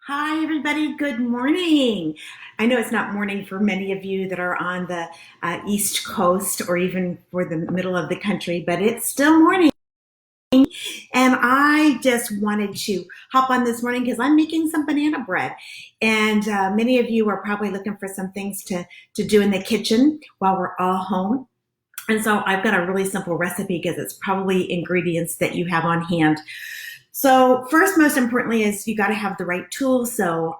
Hi, everybody. Good morning. I know it's not morning for many of you that are on the East Coast or even for the middle of the country, but it's still morning. And I just wanted to hop on this morning because I'm making some banana bread. And many of you are probably looking for some things to do in the kitchen while we're all home. And so I've got a really simple recipe because it's probably ingredients that you have on hand. So first, most importantly, is you got to have the right tools. So,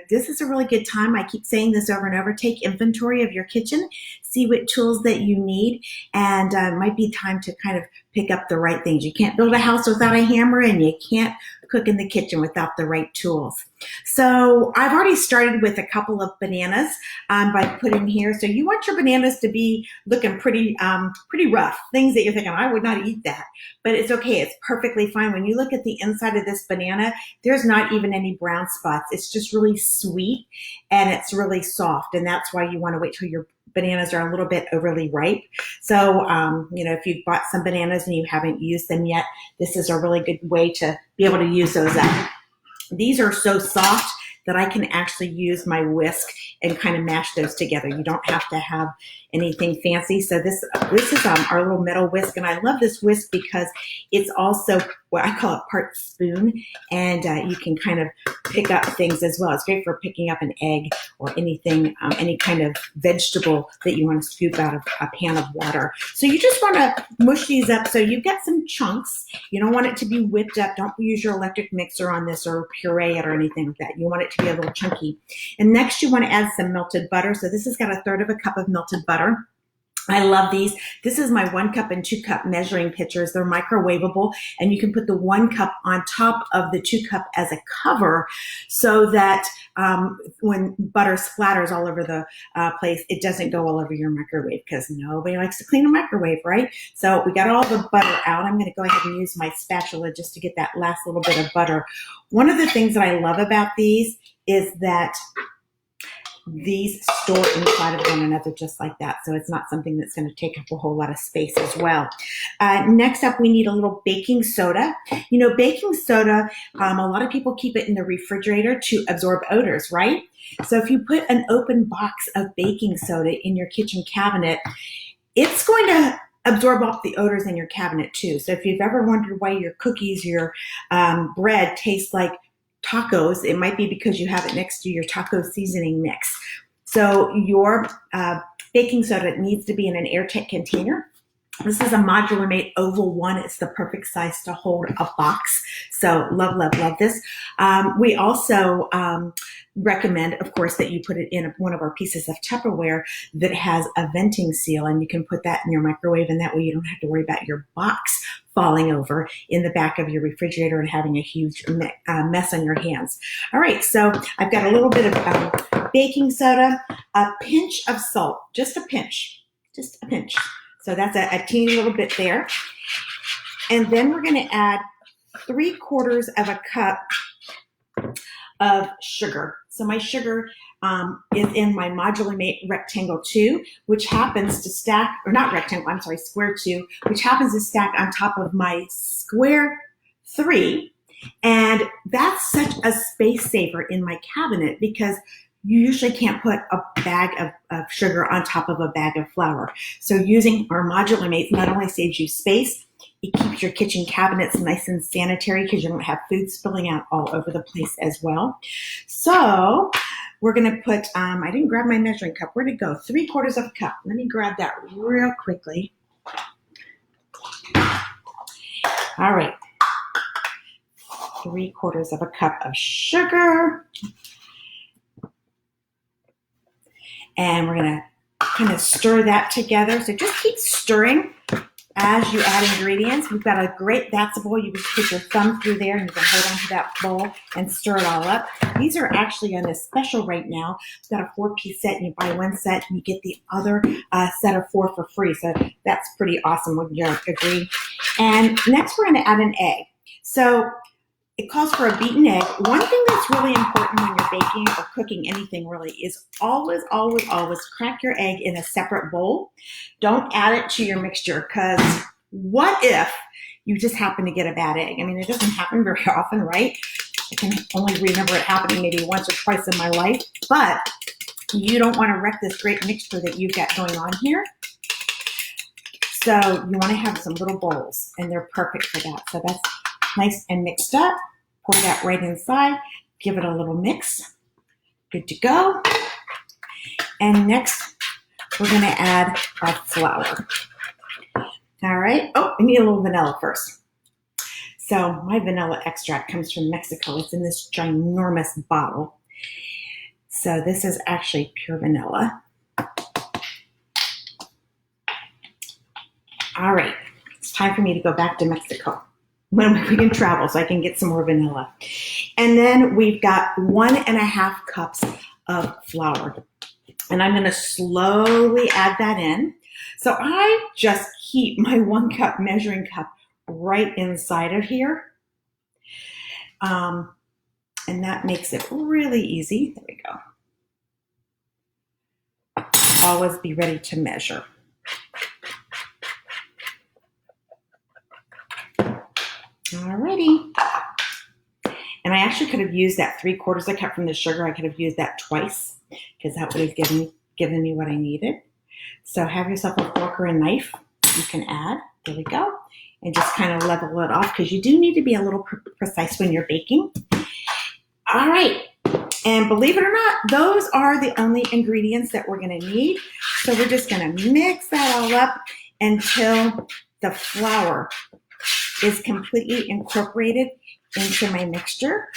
this is a really good time. I keep saying this over and over. Take inventory of your kitchen, see what tools that you need, and it might be time to kind of pick up the right things. You can't build a house without a hammer, and you can't cook in the kitchen without the right tools. So I've already started with a couple of bananas by putting here. So you want your bananas to be looking pretty rough, things that you're thinking, I would not eat that. But it's okay. It's perfectly fine. When you look at the inside of this banana, there's not even any brown spots. It's just really sweet and it's really soft. And that's why you want to wait till your bananas are a little bit overly ripe. So, if you've bought some bananas and you haven't used them yet, this is a really good way to be able to use those up. These are so soft that I can actually use my whisk and kind of mash those together. You don't have to have anything fancy. So this is our little metal whisk, and I love this whisk because it's also what I call it part spoon, and you can kind of pick up things as well. It's great for picking up an egg or anything, any kind of vegetable that you want to scoop out of a pan of water. So you just want to mush these up so you've got some chunks. You don't want it to be whipped up. Don't use your electric mixer on this or puree it or anything like that. You want it to be a little chunky. And next you want to add some melted butter. So this has got 1/3 of a cup of melted butter. I love these. This is my 1 cup and 2 cup measuring pitchers. They're microwavable, and you can put the 1 cup on top of the 2 cup as a cover so that when butter splatters all over the place, it doesn't go all over your microwave because nobody likes to clean a microwave, right? So we got all the butter out. I'm going to go ahead and use my spatula just to get that last little bit of butter. One of the things that I love about these is that these store inside of one another just like that. So it's not something that's going to take up a whole lot of space as well. Next up, we need a little baking soda. Baking soda, a lot of people keep it in the refrigerator to absorb odors, right? So if you put an open box of baking soda in your kitchen cabinet, it's going to absorb all the odors in your cabinet too. So if you've ever wondered why your cookies, your bread tastes like tacos, it might be because you have it next to your taco seasoning mix. So your baking soda needs to be in an airtight container. This is a modular made oval one. It's the perfect size to hold a box. So love, love, love this. We also recommend, of course, that you put it in one of our pieces of Tupperware that has a venting seal, and you can put that in your microwave, and that way you don't have to worry about your box falling over in the back of your refrigerator and having a huge mess on your hands. All right, so I've got a little bit of baking soda, a pinch of salt, just a pinch. So that's a teeny little bit there. And then we're going to add 3/4 of a cup of sugar. So my sugar is in my modular made rectangle 2, which happens to stack, or not rectangle, I'm sorry, square 2, which happens to stack on top of my square 3. And that's such a space saver in my cabinet because you usually can't put a bag of sugar on top of a bag of flour. So using our modular mates not only saves you space, it keeps your kitchen cabinets nice and sanitary because you don't have food spilling out all over the place as well. So we're going to put, I didn't grab my measuring cup. Where'd it go? 3/4 of a cup. Let me grab that real quickly. All right. 3/4 of a cup of sugar. And we're going to kind of stir that together. So just keep stirring as you add ingredients. We've got a great that's bowl. You can put your thumb through there and you can hold onto that bowl and stir it all up. These are actually on a special right now. It's got a 4-piece set, and you buy 1 set and you get the other set of 4 for free. So that's pretty awesome. Would you agree? And next we're going to add an egg. So it calls for a beaten egg. One thing that's really important when you're baking or cooking anything really is always, always, always crack your egg in a separate bowl. Don't add it to your mixture because what if you just happen to get a bad egg? I mean, it doesn't happen very often, right? I can only remember it happening maybe once or twice in my life, but you don't want to wreck this great mixture that you've got going on here. So you want to have some little bowls, and they're perfect for that. So that's nice and mixed up. Pour that right inside. Give it a little mix. Good to go. And next, we're going to add our flour. All right. Oh, we need a little vanilla first. So my vanilla extract comes from Mexico. It's in this ginormous bottle. So this is actually pure vanilla. All right. It's time for me to go back to Mexico when we can travel so I can get some more vanilla. And then we've got 1.5 cups of flour. And I'm going to slowly add that in. So I just keep my 1 cup measuring cup right inside of here. And that makes it really easy. There we go. Always be ready to measure. Alrighty. And I actually could have used that 3/4 cup from the sugar. I could have used that twice because that would have given me what I needed. So have yourself a fork or a knife you can add. There we go. And just kind of level it off because you do need to be a little precise when you're baking. All right. And believe it or not, those are the only ingredients that we're going to need. So we're just going to mix that all up until the flour is completely incorporated into my mixture.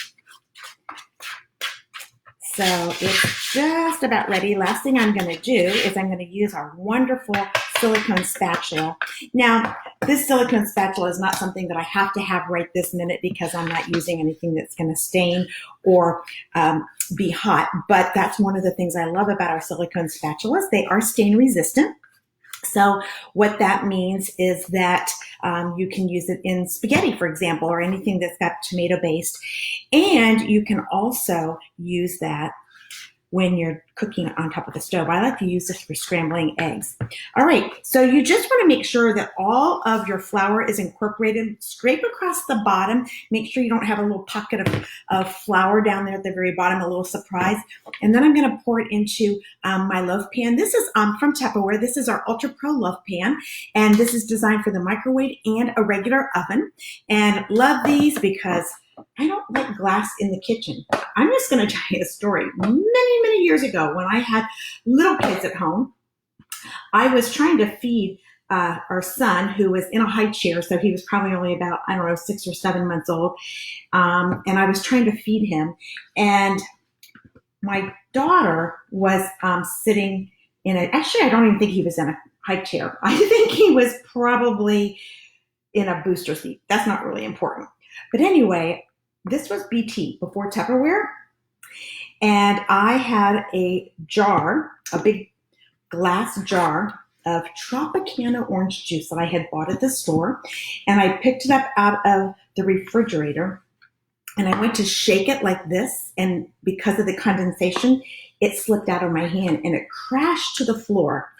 So it's just about ready. Last thing I'm going to do is I'm going to use our wonderful silicone spatula. Now, this silicone spatula is not something that I have to have right this minute because I'm not using anything that's going to stain or be hot. But that's one of the things I love about our silicone spatulas. They are stain resistant. So what that means is that you can use it in spaghetti, for example, or anything that's got tomato based. And you can also use that when you're cooking on top of the stove. I like to use this for scrambling eggs. All right, so you just want to make sure that all of your flour is incorporated. Scrape across the bottom. Make sure you don't have a little pocket of flour down there at the very bottom, a little surprise. And then I'm going to pour it into my loaf pan. This is from Tupperware. This is our Ultra Pro loaf pan, and this is designed for the microwave and a regular oven. And love these because I don't like glass in the kitchen. I'm just going to tell you a story. Many years ago, when I had little kids at home, I was trying to feed our son, who was in a high chair, so he was probably only about, 6 or 7 months old, and I was trying to feed him. And my daughter was sitting in actually, I don't even think he was in a high chair. I think he was probably in a booster seat. That's not really important. But anyway, this was BT before Tupperware. And I had a jar, a big glass jar of Tropicana orange juice that I had bought at the store. And I picked it up out of the refrigerator and I went to shake it like this. And because of the condensation, it slipped out of my hand and it crashed to the floor.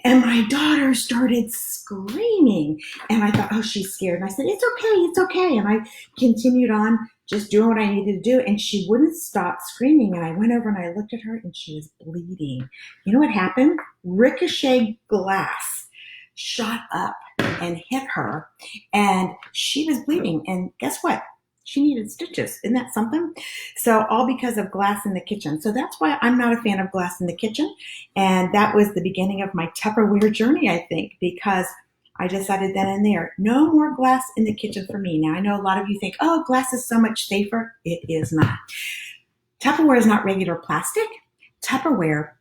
And my daughter started screaming. And I thought, oh, she's scared. And I said, it's okay, it's okay. And I continued on just doing what I needed to do. And she wouldn't stop screaming. And I went over and I looked at her and she was bleeding. You know what happened? Ricochet glass shot up and hit her. And she was bleeding. And guess what? She needed stitches. Isn't that something? So all because of glass in the kitchen. So that's why I'm not a fan of glass in the kitchen. And that was the beginning of my Tupperware journey, I think, because I decided then and there, no more glass in the kitchen for me. Now, I know a lot of you think, oh, glass is so much safer. It is not. Tupperware is not regular plastic. Tupperware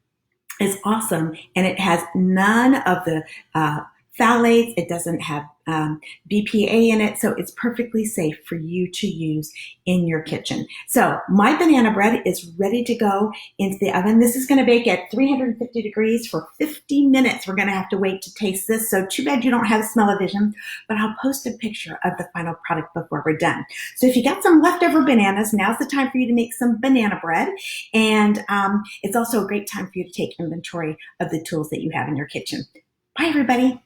is awesome, and it has none of the phthalates. It doesn't have BPA in it, so it's perfectly safe for you to use in your kitchen. So my banana bread is ready to go into the oven. This is going to bake at 350 degrees for 50 minutes. We're going to have to wait to taste this, so too bad you don't have smell-o-vision, but I'll post a picture of the final product before we're done. So if you got some leftover bananas, now's the time for you to make some banana bread, and it's also a great time for you to take inventory of the tools that you have in your kitchen. Bye, everybody.